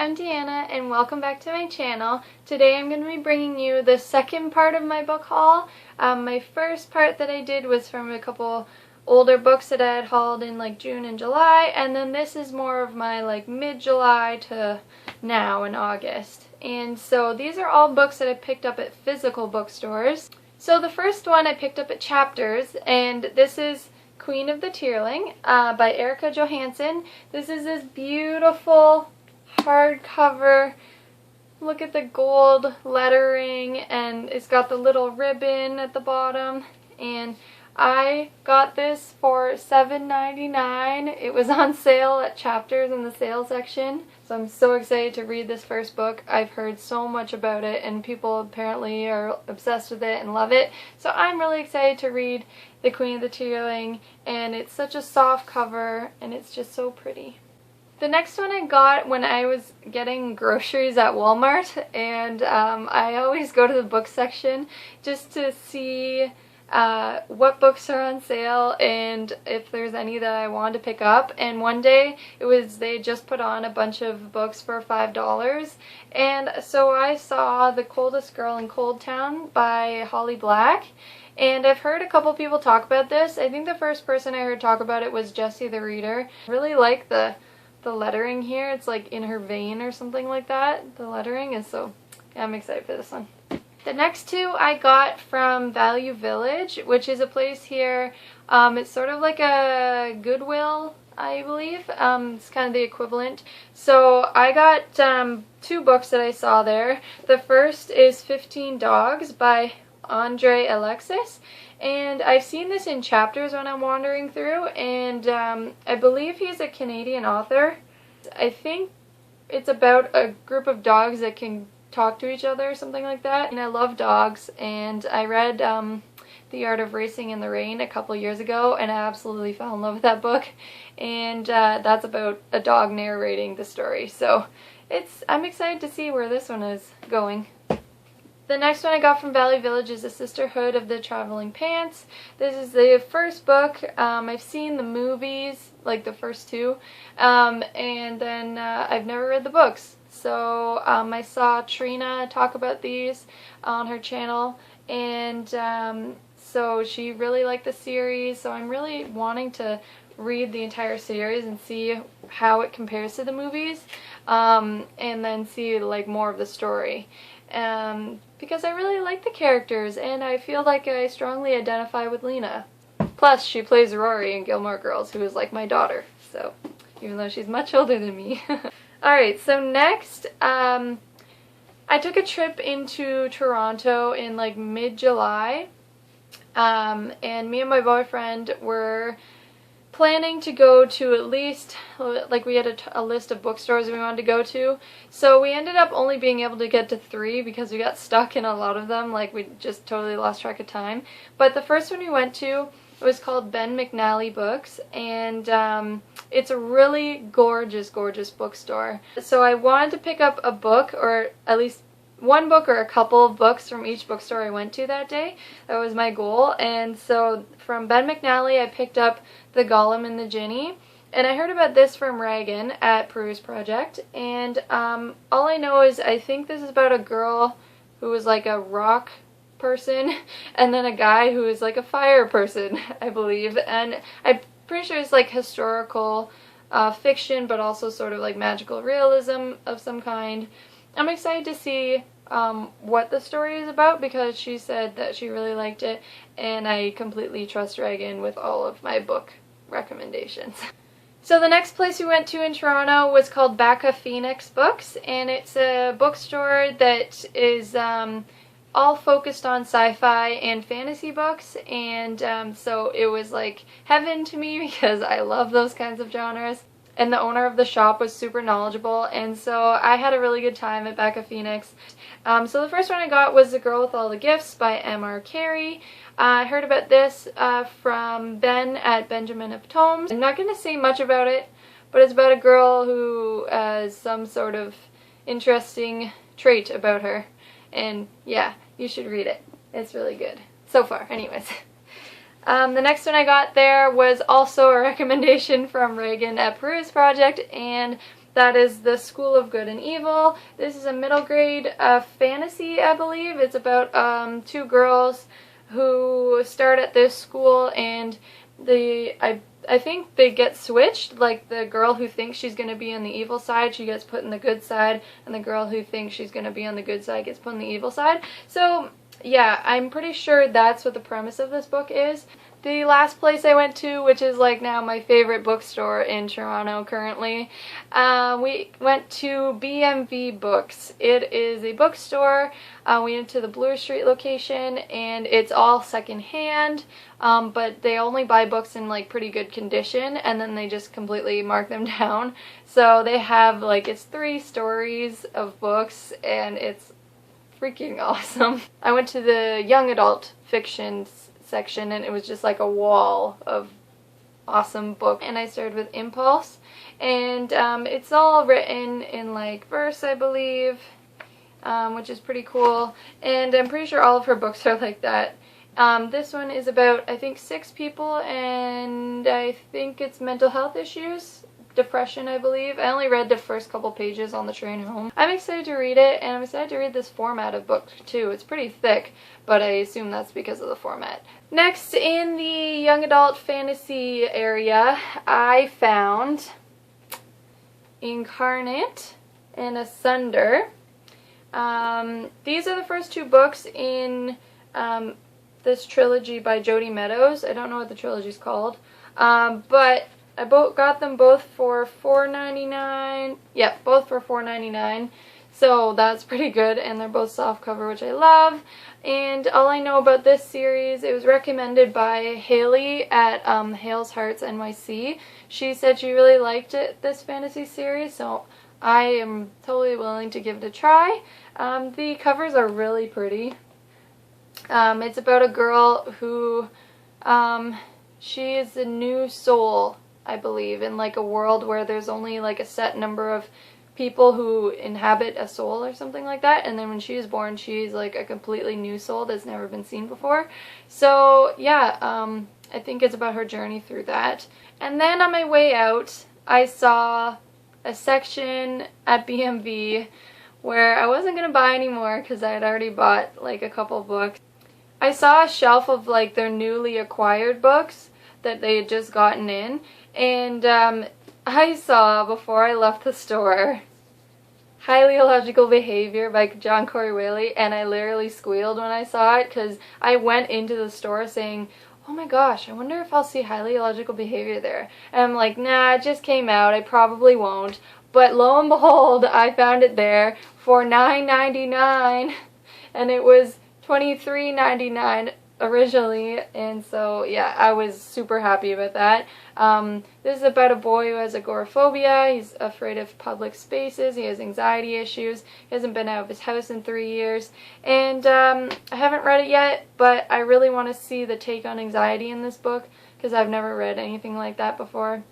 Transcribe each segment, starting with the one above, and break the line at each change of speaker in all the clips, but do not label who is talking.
I'm Deanna and welcome back to my channel. Today I'm going to be bringing you the second part of my book haul. My first part that I did was from a couple older books that I had hauled in like June and July, and then this is more of my like mid-July to now in August. And so these are all books that I picked up at physical bookstores. So the first one I picked up at Chapters, and this is Queen of the Tearling by Erica Johansson. This is this beautiful hardcover. Look at the gold lettering, and it's got the little ribbon at the bottom, and I got this for $7.99. It was on sale at Chapters in the sale section, so I'm so excited to read this first book. I've heard so much about it, and people apparently are obsessed with it and love it, so I'm really excited to read The Queen of the Tearling, and it's such a soft cover, and it's just so pretty. The next one I got when I was getting groceries at Walmart, and I always go to the book section just to see what books are on sale and if there's any that I wanted to pick up. And one day they just put on a bunch of books for $5, and so I saw The Coldest Girl in Coldtown by Holly Black. And I've heard a couple people talk about this. I think the first person I heard talk about it was Jessie the Reader. I really like the lettering here. It's like in her vein or something like that. The lettering is so, yeah, I'm excited for this one. The next two I got from Value Village, which is a place here. It's sort of like a Goodwill, I believe. It's kind of the equivalent. So I got two books that I saw there. The first is 15 Dogs by Andre Alexis, and I've seen this in Chapters when I'm wandering through, and I believe he's a Canadian author. I think it's about a group of dogs that can talk to each other or something like that, and I love dogs, and I read The Art of Racing in the Rain a couple years ago, and I absolutely fell in love with that book, and that's about a dog narrating the story, so I'm excited to see where this one is going. The next one I got from Value Village is The Sisterhood of the Traveling Pants. This is the first book. I've seen the movies, like the first two, and then I've never read the books. So I saw Trina talk about these on her channel, and so she really liked the series, so I'm really wanting to read the entire series and see how it compares to the movies, and then see like more of the story. Because I really like the characters, and I feel like I strongly identify with Lena. Plus, she plays Rory in Gilmore Girls, who is like my daughter, so even though she's much older than me. Alright, so next, I took a trip into Toronto in like mid-July, and me and my boyfriend were planning to go to at least, like we had a list of bookstores we wanted to go to, so we ended up only being able to get to 3 because we got stuck in a lot of them, like we just totally lost track of time. But the first one we went to was called McNally Books, and it's a really gorgeous bookstore. So I wanted to pick up a book, or at least one book or a couple of books from each bookstore I went to that day. That was my goal. And so from Ben McNally I picked up The Golem and the Ginny, and I heard about this from Reagan at Peruse Project, and all I know is I think this is about a girl who was like a rock person and then a guy who is like a fire person, I believe, and I'm pretty sure it's like historical fiction, but also sort of like magical realism of some kind. I'm excited to see what the story is about, because she said that she really liked it, and I completely trust Reagan with all of my book recommendations. So the next place we went to in Toronto was called Becca Phoenix Books, and it's a bookstore that is all focused on sci-fi and fantasy books, and so it was like heaven to me because I love those kinds of genres. And the owner of the shop was super knowledgeable, and so I had a really good time at Becca Phoenix. So the first one I got was The Girl with All the Gifts by M.R. Carey. I heard about this from Ben at Benjamin of Tomes. I'm not going to say much about it, but it's about a girl who has some sort of interesting trait about her. And yeah, you should read it. It's really good. So far, anyways. The next one I got there was also a recommendation from Reagan at Peruse Project, and That is The School of Good and Evil. This is a middle grade fantasy, I believe. It's about two girls who start at this school, and I think they get switched. Like, the girl who thinks she's going to be on the evil side, she gets put in the good side, and the girl who thinks she's going to be on the good side gets put on the evil side. So yeah, I'm pretty sure that's what the premise of this book is. The last place I went to, which is like now my favorite bookstore in Toronto currently, we went to BMV Books. It is a bookstore. We went to the Bloor Street location, and it's all secondhand, but they only buy books in like pretty good condition, and then they just completely mark them down. So they have like, it's 3 stories of books, and it's freaking awesome. I went to the young adult fiction section, and it was just like a wall of awesome books. And I started with Impulse, and it's all written in like verse, I believe, which is pretty cool. And I'm pretty sure all of her books are like that. This one is about, I think, 6 people, and I think it's mental health issues. Depression, I believe. I only read the first couple pages on the train home. I'm excited to read it, and I'm excited to read this format of book too. It's pretty thick, but I assume that's because of the format. Next, in the young adult fantasy area, I found Incarnate and Asunder. These are the first 2 books in this trilogy by Jodi Meadows. I don't know what the trilogy's called, but I got them both for $4.99. Yeah, both for $4.99. So that's pretty good, and they're both softcover, which I love. And all I know about this series, it was recommended by Haley at Hale's Hearts NYC. She said she really liked this fantasy series, so I am totally willing to give it a try. The covers are really pretty. It's about a girl who, she is a new soul, I believe, in like a world where there's only like a set number of people who inhabit a soul or something like that, and then when she is born, she's like a completely new soul that's never been seen before. So yeah, I think it's about her journey through that. And then on my way out, I saw a section at BMV where I wasn't gonna buy anymore because I had already bought like a couple books. I saw a shelf of like their newly acquired books that they had just gotten in, and I saw, before I left the store, Highly Illogical Behavior by John Corey Whaley, and I literally squealed when I saw it, because I went into the store saying, oh my gosh, I wonder if I'll see Highly Illogical Behavior there. And I'm like, nah, it just came out, I probably won't. But lo and behold, I found it there for $9.99, and it was $23.99 originally, and so yeah, I was super happy about that. This is about a boy who has agoraphobia. He's afraid of public spaces. He has anxiety issues. He hasn't been out of his house in 3 years, and I haven't read it yet, but I really want to see the take on anxiety in this book because I've never read anything like that before.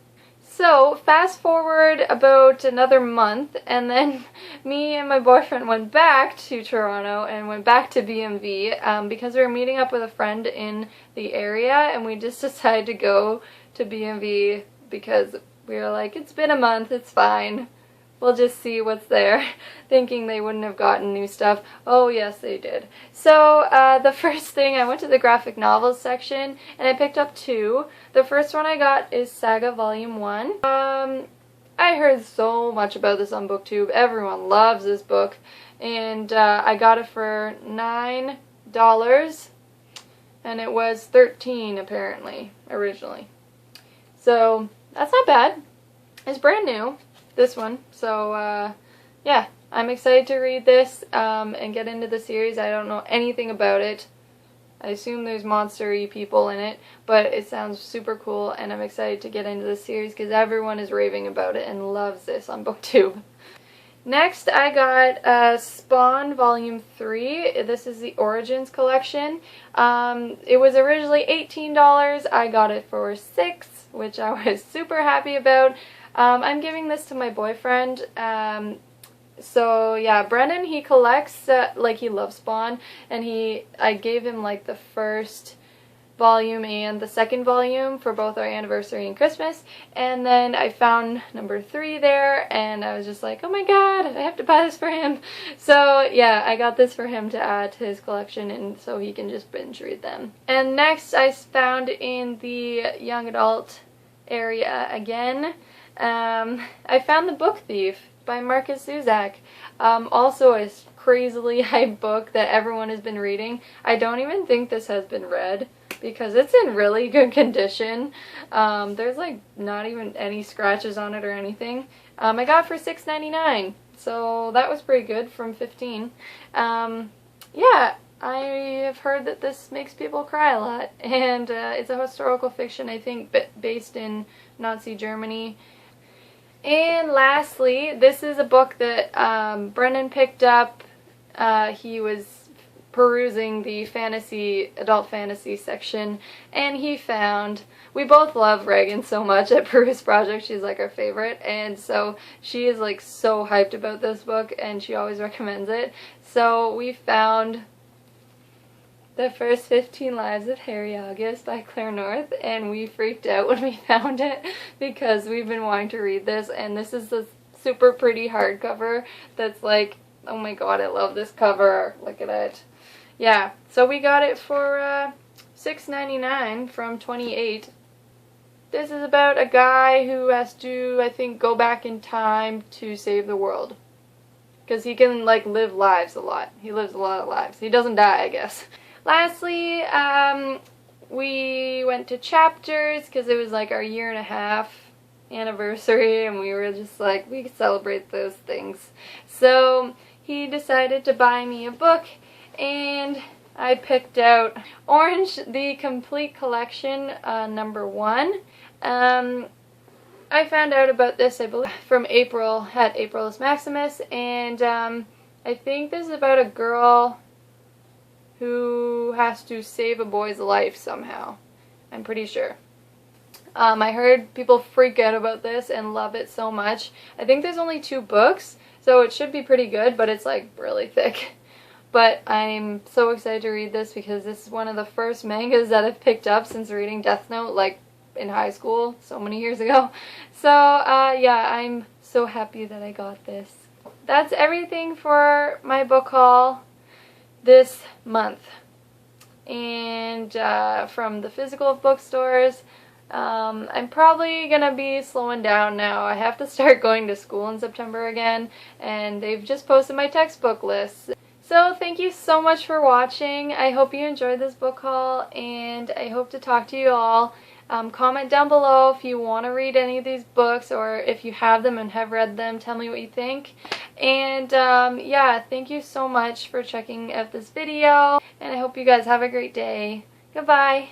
So, fast forward about another month, and then me and my boyfriend went back to Toronto and went back to BMV because we were meeting up with a friend in the area, and we just decided to go to BMV because we were like, it's been a month, it's fine. We'll just see what's there, thinking they wouldn't have gotten new stuff. Oh yes, they did. So the first thing, I went to the graphic novels section, and I picked up 2. The first one I got is Saga Volume 1. I heard so much about this on BookTube. Everyone loves this book, and I got it for $9, and it was $13 apparently, originally. So that's not bad. It's brand new, this one, so yeah, I'm excited to read this and get into the series. I don't know anything about it. I assume there's monster-y people in it, but it sounds super cool, and I'm excited to get into the series because everyone is raving about it and loves this on BookTube. Next, I got Spawn Volume 3. This is the Origins collection. It was originally $18. I got it for $6, which I was super happy about. I'm giving this to my boyfriend. So yeah, Brennan, he collects, like, he loves Spawn, and I gave him like the first volume and the second volume for both our anniversary and Christmas, and then I found number 3 there, and I was just like, oh my god, I have to buy this for him. So yeah, I got this for him to add to his collection, and so he can just binge read them. And next I found in the young adult area again, I found The Book Thief by Marcus Zuzak. Also a crazily hyped book that everyone has been reading. I don't even think this has been read because it's in really good condition. There's like not even any scratches on it or anything. I got it for $6.99, so that was pretty good from 15. Yeah, I have heard that this makes people cry a lot, and it's a historical fiction, I think, based in Nazi Germany. And lastly, this is a book that Brennan picked up. He was perusing the adult fantasy section, and he found, we both love Reagan so much at Peruse Project, she's like our favorite, and so she is like so hyped about this book, and she always recommends it. So we found The First 15 Lives of Harry August by Claire North, and we freaked out when we found it because we've been wanting to read this, and this is a super pretty hardcover that's like, oh my god, I love this cover, look at it. Yeah, so we got it for $6.99 from 28. This is about a guy who has to, I think, go back in time to save the world. Because he can, like, live lives a lot. He lives a lot of lives. He doesn't die, I guess. Lastly, we went to Chapters because it was like our 1.5-year anniversary, and we were just like, we could celebrate those things. So he decided to buy me a book, and I picked out Orange, the Complete Collection, number 1. I found out about this, I believe, from April at April's Maximus, and I think this is about a girl who has to save a boy's life somehow. I'm pretty sure. I heard people freak out about this and love it so much. I think there's only 2 books, so it should be pretty good, but it's like really thick. But I'm so excited to read this because this is one of the first mangas that I've picked up since reading Death Note, like in high school, so many years ago. So yeah, I'm so happy that I got this. That's everything for my book haul this month. And from the physical bookstores, I'm probably gonna be slowing down now. I have to start going to school in September again, and they've just posted my textbook list. So thank you so much for watching. I hope you enjoyed this book haul, and I hope to talk to you all. Comment down below if you want to read any of these books, or if you have them and have read them, tell me what you think. And yeah, thank you so much for checking out this video, and I hope you guys have a great day. Goodbye!